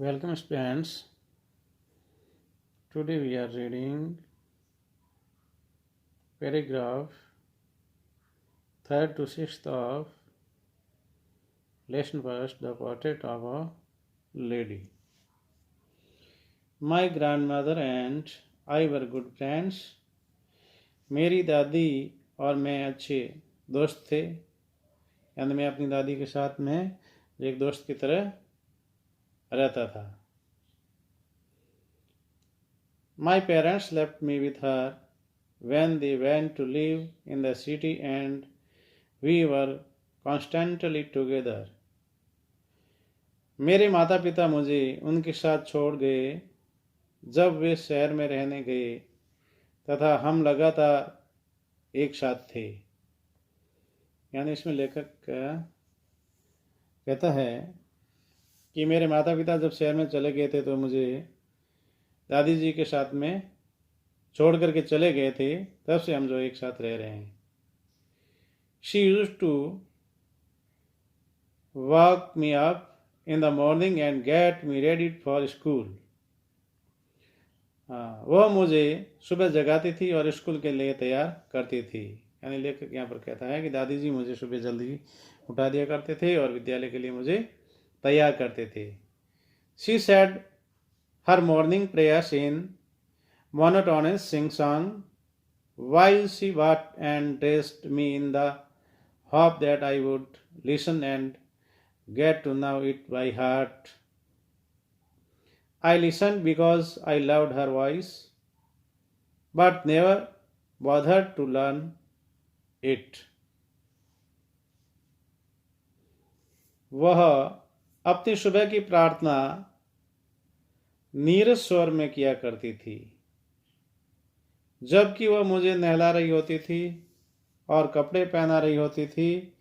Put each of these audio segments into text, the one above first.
Welcome, students. Today we are reading paragraph 3rd to 6th of lesson first, The Portrait of a Lady. My grandmother and I were good friends. मेरी दादी और मैं अच्छे दोस्त थे, यानी मैं अपनी दादी के साथ में एक दोस्त की तरह रहता था. My parents left me with her when they went to live in the city and we were constantly together. मेरे माता पिता मुझे उनके साथ छोड़ गए जब वे शहर में रहने गए तथा हम लगातार एक साथ थे. यानी इसमें लेखक कहता है कि मेरे माता पिता जब शहर में चले गए थे तो मुझे दादी जी के साथ में छोड़ करके चले गए थे, तब से हम जो एक साथ रह रहे हैं. She used to wake me up in the morning and get me ready for school. वह मुझे सुबह जगाती थी और स्कूल के लिए तैयार करती थी. यानी लेखक यहाँ पर कहता है कि दादी जी मुझे सुबह जल्दी उठा दिया करते थे और विद्यालय के लिए मुझे तैयार करते थे. She said her morning prayers in monotonous sing-song while she bathed and dressed me in the hope that I would listen and get to know it by heart. I listened because I loved her voice, but never bothered to learn it. वह अपनी सुबह की प्रार्थना नीरस स्वर में किया करती थी, जबकि वह मुझे नहला रही होती थी और कपड़े पहना रही होती थी,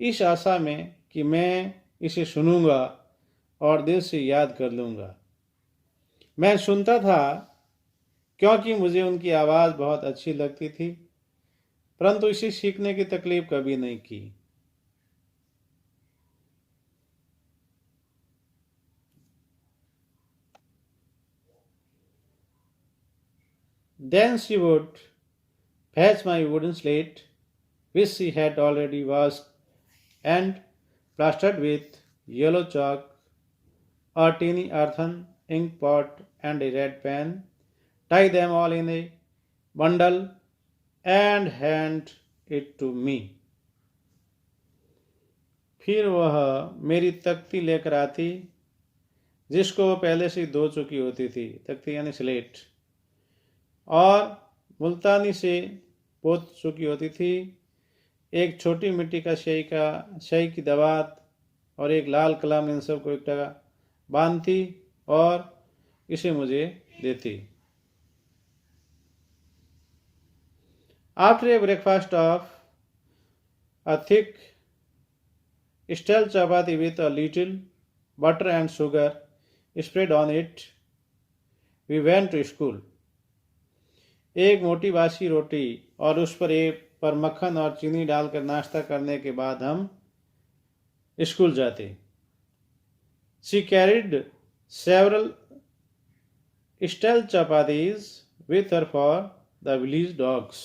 इस आशा में कि मैं इसे सुनूंगा और दिल से याद कर लूंगा. मैं सुनता था क्योंकि मुझे उनकी आवाज़ बहुत अच्छी लगती थी, परंतु इसे सीखने की तकलीफ कभी नहीं की. Then she would fetch my wooden slate, which she had already washed and plastered with yellow chalk, a teeny earthen ink pot and a red pen, tie them all in a bundle and hand it to me. फिर वह मेरी तख्ती लेकर आती, जिसको वह पहले से धो चुकी होती थी. तख्ती यानी स्लेट, और मुल्तानी से पोत चुकी होती थी. एक छोटी मिट्टी का स्याही की दवात और एक लाल कलम, इन सब को एक जगह बांधती और इसे मुझे देती. After a breakfast of a thick stale chapati with a little butter and sugar spread on it, we went to school. एक मोटी बासी रोटी और उस पर मक्खन और चीनी डालकर नाश्ता करने के बाद हम स्कूल जाते. She carried several stale chapatis with her for the village dogs.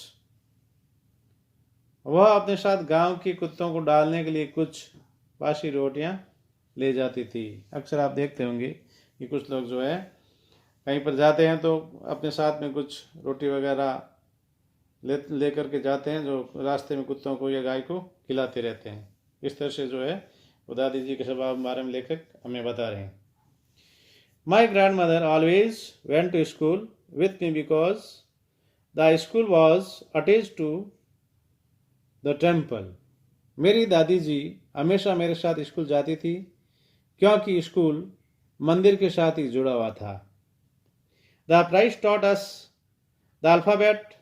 वह अपने साथ गांव के कुत्तों को डालने के लिए कुछ बासी रोटियां ले जाती थी. अक्सर आप देखते होंगे कि कुछ लोग जो है कहीं पर जाते हैं तो अपने साथ में कुछ रोटी वगैरह ले करके जाते हैं, जो रास्ते में कुत्तों को या गाय को खिलाते रहते हैं. इस तरह से जो है वो दादी जी के स्वभाव के बारे में लेखक हमें बता रहे हैं. My grandmother always went to school with me because the school was attached to the temple. मेरी दादी जी हमेशा मेरे साथ स्कूल जाती थी क्योंकि स्कूल मंदिर के साथ ही जुड़ा हुआ था. The priest taught us the alphabet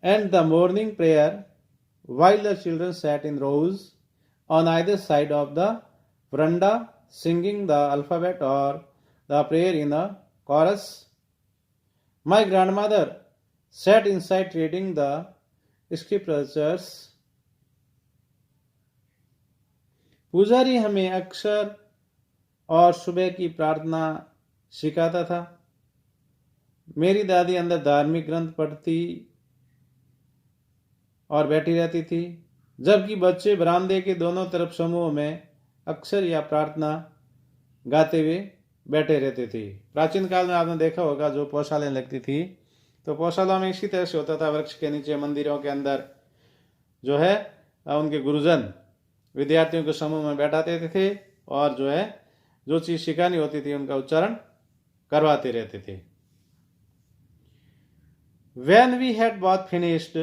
and the morning prayer while the children sat in rows on either side of the veranda singing the alphabet or the prayer in a chorus. My grandmother sat inside reading the scriptures. पुजारी हमें अक्षर और सुबह की प्रार्थना सिखाता था। मेरी दादी अंदर धार्मिक ग्रंथ पढ़ती और बैठी रहती थी, जबकि बच्चे बरामदे के दोनों तरफ समूह में अक्सर या प्रार्थना गाते हुए बैठे रहते थे। प्राचीन काल में आपने देखा होगा जो पौशालें लगती थी, तो पौशालों में इसी तरह से होता था, वृक्ष के नीचे मंदिरों के अंदर जो है उनके गुरुजन विद्यार्थियों के समूह में बैठाते थे और जो है जो चीज सिखानी होती थी उनका उच्चारण करवाते रहते थे। When we had both finished,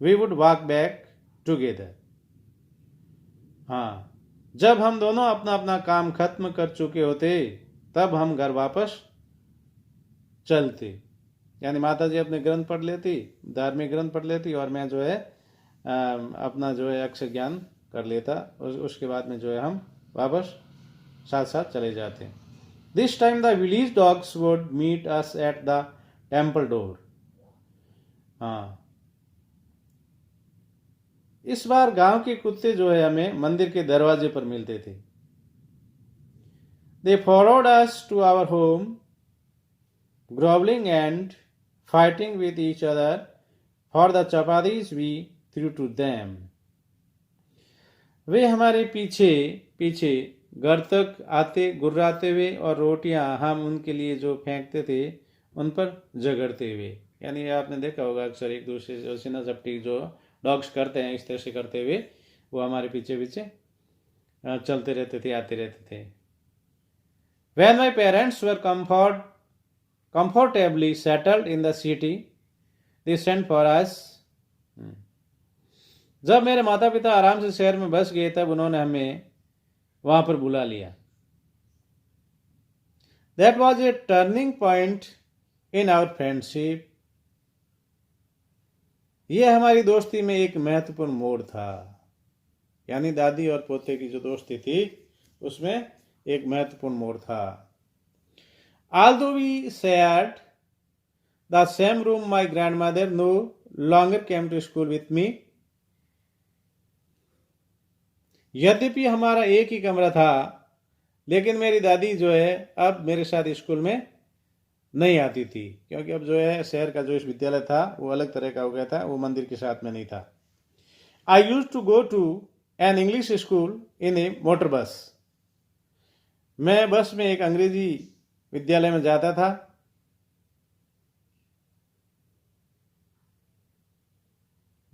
we would walk back together. हाँ, जब हम दोनों अपना अपना काम खत्म कर चुके होते तब हम घर वापस चलते। यानी माता जी अपने ग्रंथ पढ़ लेती, धार्मिक ग्रंथ पढ़ लेती और मैं जो है अपना जो है अक्षर ज्ञान कर लेता। उसके बाद में जो है हम वापस साथ साथ चले जाते। This time the village dogs would meet us at the temple door. हाँ, इस बार गांव के कुत्ते जो है हमें मंदिर के दरवाजे पर मिलते थे। They followed us to our home, groveling and fighting with each other for the chapatis we threw to them. वे हमारे पीछे पीछे घर तक आते गुर्राते हुए और रोटियां हम उनके लिए जो फेंकते थे उन पर झगड़ते हुए। यानी आपने देखा होगा अक्सर एक दूसरे से सीना झपटी जो डॉग्स करते हैं, इस तरह से करते हुए वो हमारे पीछे पीछे चलते रहते थे, आते रहते थे। When my parents were comfortably settled in the city, they sent for us. जब मेरे माता पिता आराम से शहर में बस गए तब उन्होंने हमें वहां पर बुला लिया। That was a turning point in our friendship. यह हमारी दोस्ती में एक महत्वपूर्ण मोड़ था। यानी दादी और पोते की जो दोस्ती थी उसमें एक महत्वपूर्ण मोड़ था। Although we shared the same room, my grandmother no longer came to school with me. यद्यपि हमारा एक ही कमरा था, लेकिन मेरी दादी जो है अब मेरे साथ स्कूल में नहीं आती थी, क्योंकि अब जो है शहर का जो विद्यालय था वो अलग तरह का हो गया था, वो मंदिर के साथ में नहीं था। I used to go to an English school in a motor bus. मैं बस में एक अंग्रेजी विद्यालय में जाता था।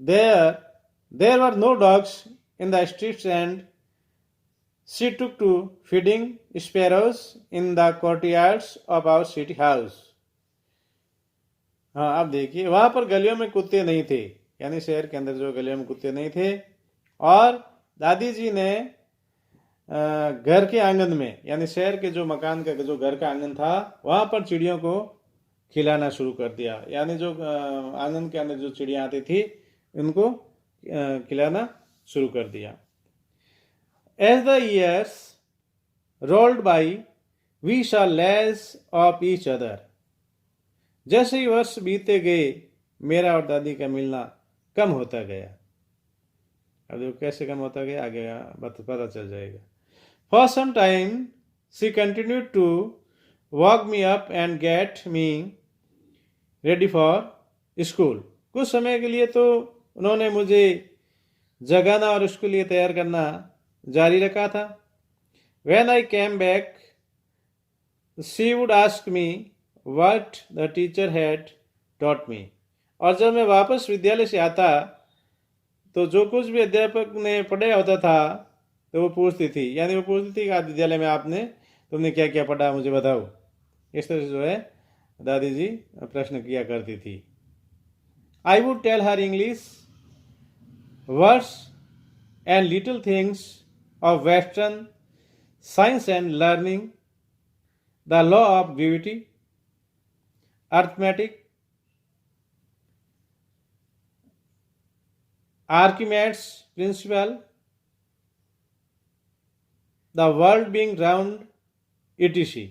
There were no dogs in the streets and she took to feeding sparrows in the courtyards of our city house. हाँ, अब देखिए वहां पर गलियों में कुत्ते नहीं थे, यानी शहर के अंदर जो गलियों में कुत्ते नहीं थे, और दादी जी ने घर के आंगन में, यानी शहर के जो मकान का जो घर का आंगन था वहां पर चिड़ियों को खिलाना शुरू कर दिया। यानी जो आंगन के अंदर जो चिड़िया आती थी उनको खिलाना शुरू कर दिया। As the years rolled by, we saw less of each other. जैसे ही वर्ष बीते गए मेरा और दादी का मिलना कम होता गया। अब देखो कैसे कम होता गया, आगे पता चल जाएगा। For some time she continued to walk me up and get me ready for school. कुछ समय के लिए तो उन्होंने मुझे जगाना और उसके लिए तैयार करना जारी रखा था। When I came back, she would ask me what the teacher had taught me. और जब मैं वापस विद्यालय से आता तो जो कुछ भी अध्यापक ने पढ़ाया होता था तो वो पूछती थी, यानी वो पूछती थी कि आज विद्यालय में तुमने क्या क्या पढ़ा मुझे बताओ। इस तरह से जो है दादी जी प्रश्न किया करती थी। I would tell her English words and little things of Western science and learning, the law of gravity, arithmetic, Archimedes' principle, the world being round, etc.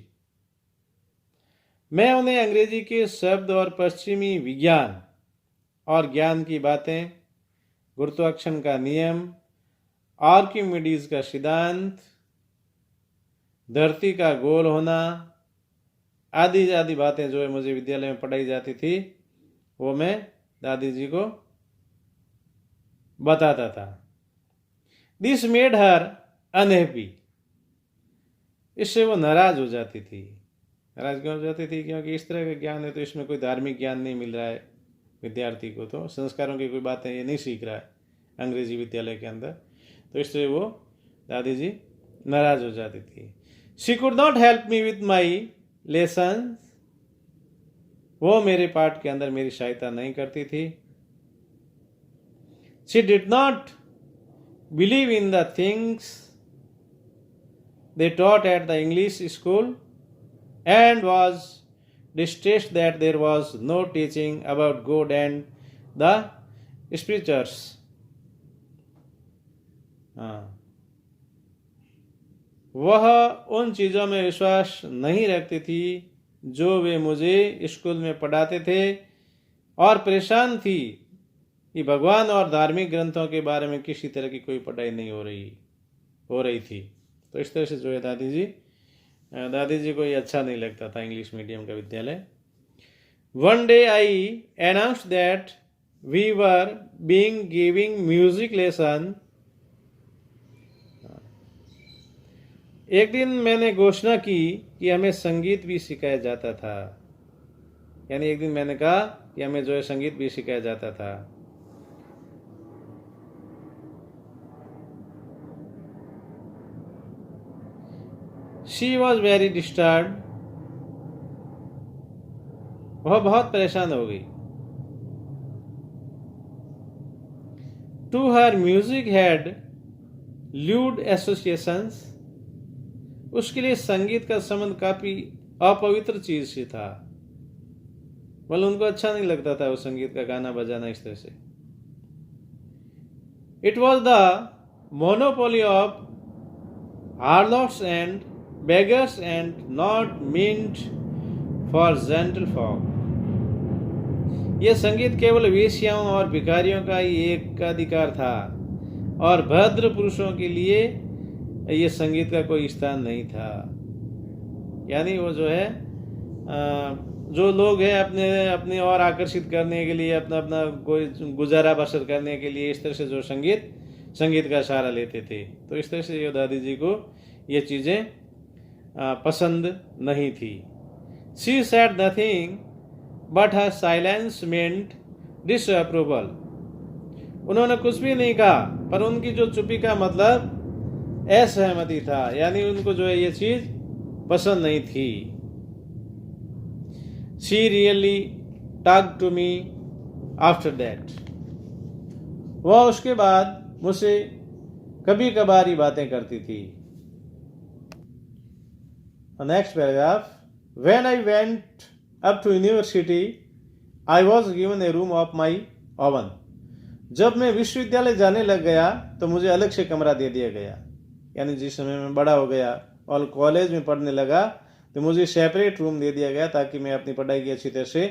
मैं उन्हें अंग्रेजी के शब्द और पश्चिमी विज्ञान और ज्ञान की बातें, गुरुत्वाकर्षण का नियम, आर्किमिडीज का सिद्धांत, धरती का गोल होना, आदि आदि बातें जो है मुझे विद्यालय में पढ़ाई जाती थी, वो मैं दादी जी को बताता था। दिस मेड हर अनहैप्पी, इससे वो नाराज हो जाती थी। नाराज क्यों हो जाती थी? क्योंकि इस तरह का ज्ञान है तो इसमें कोई धार्मिक ज्ञान नहीं मिल रहा है विद्यार्थी को, तो संस्कारों की कोई बातें ये नहीं सीख रहा है अंग्रेजी विद्यालय के अंदर, तो इससे वो दादी जी नाराज हो जाती थी। She could not help me with my lesson, वो मेरे पाठ के अंदर मेरी सहायता नहीं करती थी। She did not believe in the things they taught at the English school and was distressed that there was no teaching about God and the scriptures. वह उन चीज़ों में विश्वास नहीं रखती थी जो वे मुझे स्कूल में पढ़ाते थे, और परेशान थी कि भगवान और धार्मिक ग्रंथों के बारे में किसी तरह की कोई पढ़ाई नहीं हो रही थी। तो इस तरह से जो है दादी जी को ये अच्छा नहीं लगता था इंग्लिश मीडियम का विद्यालय। One day I announce that we were being giving music lesson, एक दिन मैंने घोषणा की कि हमें संगीत भी सिखाया जाता था। यानी एक दिन मैंने कहा कि हमें जो है संगीत भी सिखाया जाता था। She was very disturbed, वह बहुत परेशान हो गई। To her music had lewd associations, उसके लिए संगीत का संबंध काफी अपवित्र चीज से था, मतलब उनको अच्छा नहीं लगता था वो संगीत का गाना बजाना इस तरह से। It was the monopoly of harlots and beggars and not meant for gentle folk, यह संगीत केवल वेश्याओं और भिखारियों का ही एक अधिकार था, और भद्र पुरुषों के लिए यह संगीत का कोई स्थान नहीं था। यानी वो जो है जो लोग हैं अपने और आकर्षित करने के लिए, अपना कोई गुजारा बसर करने के लिए इस तरह से जो संगीत का सहारा लेते थे, तो इस तरह से ये दादी जी को ये चीज़ें पसंद नहीं थी। She said nothing, but her silence meant disapproval, उन्होंने कुछ भी नहीं कहा, पर उनकी जो चुप्पी का मतलब असहमति था, यानी उनको जो है ये चीज पसंद नहीं थी। She really talked to me after that, वह उसके बाद मुझसे कभी कभार ही बातें करती थी। Next paragraph, when I went up to university, I was given a room of my own, जब मैं विश्वविद्यालय जाने लग गया तो मुझे अलग से कमरा दे दिया गया। यानी जिस समय मैं बड़ा हो गया और कॉलेज में पढ़ने लगा तो मुझे सेपरेट रूम दे दिया गया, ताकि मैं अपनी पढ़ाई की अच्छी तरह से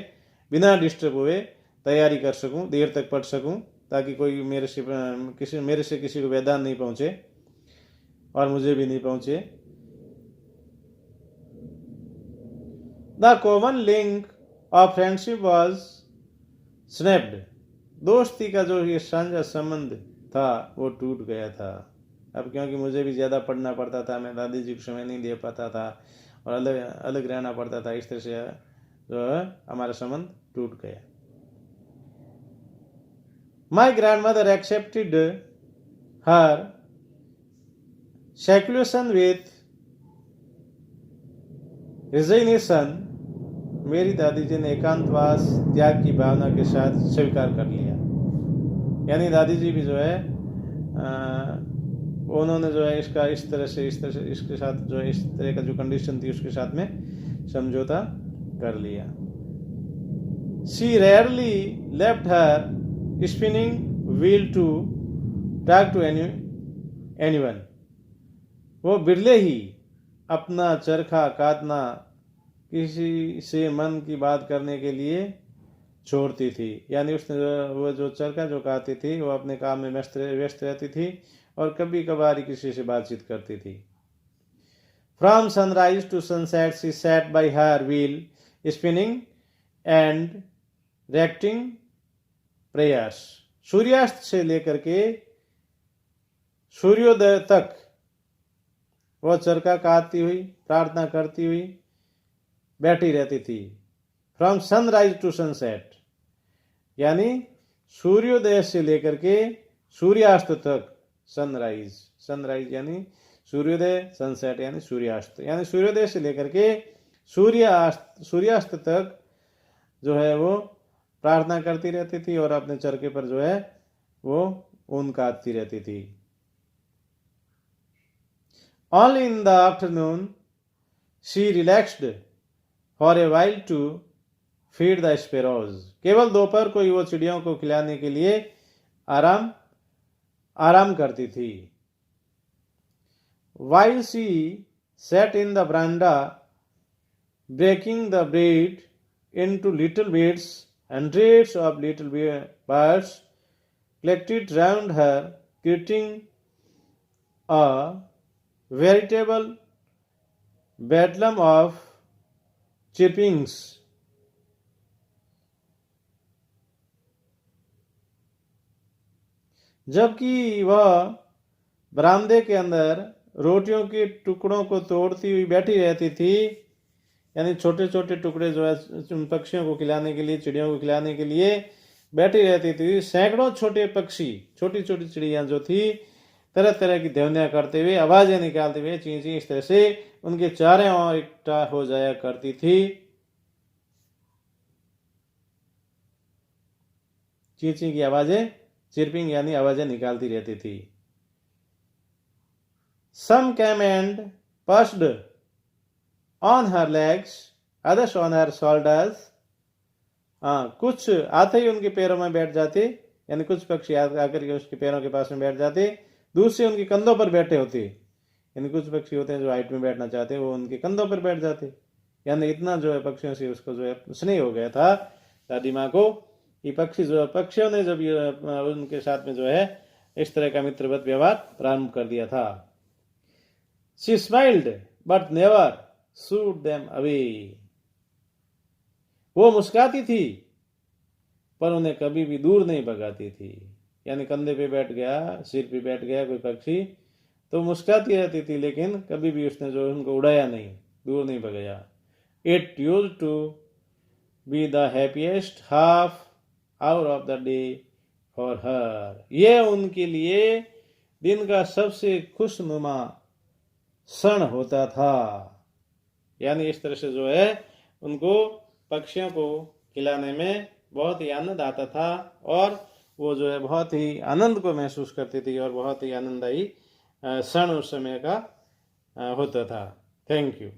बिना डिस्टर्ब हुए तैयारी कर सकूं, देर तक पढ़ सकूं, ताकि कोई मेरे से किसी को वेदान नहीं पहुंचे और मुझे भी नहीं पहुंचे। The common link of friendship was snapped, दोस्ती का जो ये साझा संबंध था वो टूट गया था। अब क्योंकि मुझे भी ज़्यादा पढ़ना पड़ता था, मैं दादी जी को समय नहीं दे पाता था और अलग रहना पड़ता था, इस तरह से जो है हमारा संबंध टूट गया। My grandmother accepted her seclusion with resignation, मेरी दादी जी ने एकांतवास त्याग की भावना के साथ स्वीकार कर लिया। यानी दादी जी भी जो है उन्होंने जो है इसके साथ जो इस तरह का जो कंडीशन थी उसके साथ में समझौता कर लिया। She rarely left her spinning wheel to talk to anyone, वो बिरले ही अपना चरखा काटना किसी से मन की बात करने के लिए छोड़ती थी। यानी उसने वो जो चरखा जो काटती थी वो अपने काम में व्यस्त रहती थी और कभी कभार किसी से बातचीत करती थी। From sunrise to sunset she sat by her wheel spinning and reciting prayers. सूर्यास्त से लेकर के सूर्योदय तक वह चरखा काटती हुई, प्रार्थना करती हुई बैठी रहती थी। फ्रॉम सनराइज टू सनसेट यानी सूर्योदय से लेकर के सूर्यास्त तक। सनराइज, सनराइज यानी सूर्योदय, सनसेट यानी सूर्यास्त, यानी सूर्योदय से लेकर के सूर्यास्त तक जो है वो प्रार्थना करती रहती थी और अपने चरखे पर जो है वो ऊन काटती रहती थी। Only in the afternoon she relaxed for a while to feed the sparrows. केवल दोपहर को ही वो चिड़ियों को खिलाने के लिए आराम करती थी। While she sat in the veranda breaking the bread into little bits, hundreds of little birds collected round her, creating a veritable bedlam of chirpings. जबकि वह बरामदे के अंदर रोटियों के टुकड़ों को तोड़ती हुई बैठी रहती थी, यानी छोटे छोटे टुकड़े जो है उन पक्षियों को खिलाने के लिए, चिड़ियों को खिलाने के लिए बैठी रहती थी। सैकड़ों छोटे पक्षी, छोटी छोटी चिड़िया जो थी तरह तरह की ध्वनियां करते हुए, आवाजें निकालते हुए, ची ची इस तरह से उनके चारों ओर इकट्ठा हो जाया करती थी। ची ची की आवाजें, चिरपिंग यानी आवाजें निकालती रहती थी। Some came and perched on her legs, others on her shoulders. कुछ आते ही उनके पैरों में बैठ जाते, यानी कुछ पक्षी आकर के उसके पैरों के पास में बैठ जाते, दूसरे उनके कंधों पर बैठे होते, यानी कुछ पक्षी होते हैं जो हाइट में बैठना चाहते हैं, वो उनके कंधों पर बैठ जाते। यानी इतना जो है पक्षियों से उसको जो है स्नेह हो गया था दादी माँ को, ये पक्षी जो है, पक्षियों ने जब उनके साथ में जो है इस तरह का मित्रवत व्यवहार प्रारंभ कर दिया था। She smiled but never shooed them away. वो मुस्कुराती थी पर उन्हें कभी भी दूर नहीं भगाती थी। यानी कंधे पे बैठ गया, सिर पे बैठ गया कोई पक्षी तो मुस्कुराती रहती थी, लेकिन कभी भी उसने जो उनको उड़ाया नहीं, दूर नहीं भगाया। It used to be the happiest half hour of the day for her. ये उनके लिए दिन का सबसे खुशनुमा क्षण होता था। यानी इस तरह से जो है उनको पक्षियों को खिलाने में बहुत ही आनंद आता था और वो जो है बहुत ही आनंद को महसूस करती थी और बहुत ही आनंददायी क्षण उस समय का होता था। Thank you.